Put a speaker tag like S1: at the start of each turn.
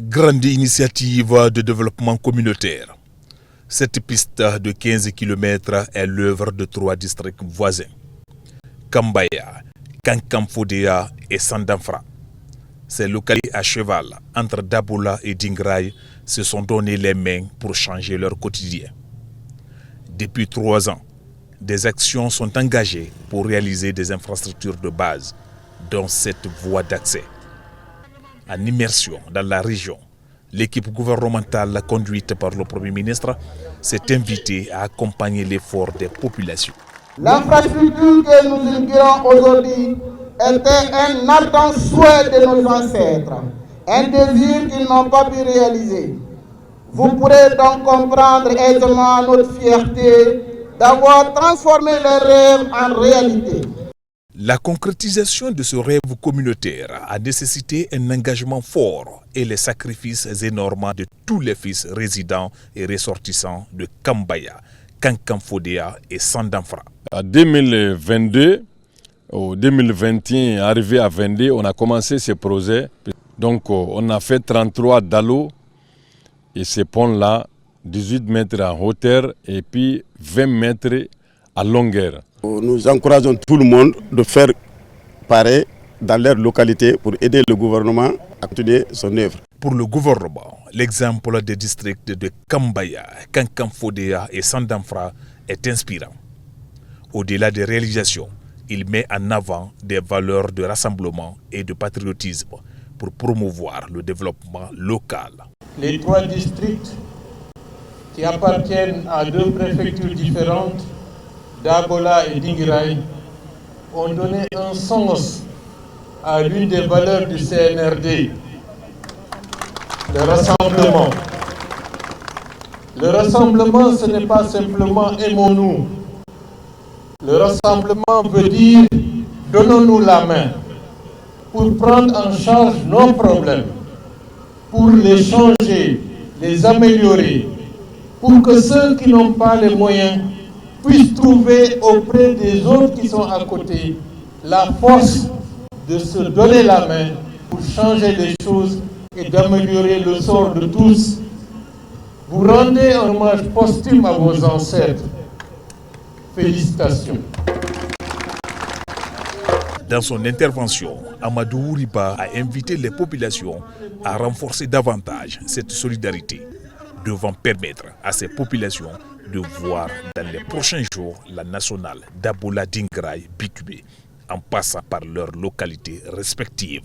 S1: Grande initiative de développement communautaire. Cette piste de 15 km est l'œuvre de 3 districts voisins. Kambaya, Kankamfodea et Sandanfra. Ces localités à cheval entre Dabola et Dingraï se sont donné les mains pour changer leur quotidien. Depuis 3 ans, des actions sont engagées pour réaliser des infrastructures de base, dont cette voie d'accès. En immersion dans la région, l'équipe gouvernementale conduite par le Premier ministre s'est invitée à accompagner l'effort des populations.
S2: L'infrastructure que nous inaugurons aujourd'hui était un ardent souhait de nos ancêtres, un désir qu'ils n'ont pas pu réaliser. Vous pourrez donc comprendre aisément notre fierté d'avoir transformé les rêves en réalité.
S1: La concrétisation de ce rêve communautaire a nécessité un engagement fort et les sacrifices énormes de tous les fils résidents et ressortissants de Kambaya, Kankamfodea et Sandanfra.
S3: En 2022, au 2021, arrivé à 22, on a commencé ce projet. Donc on a fait 33 dallos et ces ponts-là, 18 mètres en hauteur et puis 20 mètres à longueur.
S4: Nous encourageons tout le monde de faire pareil dans leur localité pour aider le gouvernement à continuer son œuvre.
S1: Pour le gouvernement, l'exemple des districts de Kambaya, Kankamfodea et Sandanfra est inspirant. Au-delà des réalisations, il met en avant des valeurs de rassemblement et de patriotisme pour promouvoir le développement local.
S5: Les 3 districts qui appartiennent à 2 préfectures différentes, Dabola et Dingraï, ont donné un sens à l'une des valeurs du CNRD, le rassemblement. Le rassemblement, ce n'est pas simplement aimons-nous. Le rassemblement veut dire donnons-nous la main pour prendre en charge nos problèmes, pour les changer, les améliorer, pour que ceux qui n'ont pas les moyens puissent trouver auprès des autres qui sont à côté la force de se donner la main pour changer les choses et d'améliorer le sort de tous. Vous rendez un hommage posthume à vos ancêtres. Félicitations.
S1: Dans son intervention, Amadou Riba a invité les populations à renforcer davantage cette solidarité, devant permettre à ces populations de voir dans les prochains jours la nationale Dabola Dingraï Bikubé en passant par leurs localités respectives.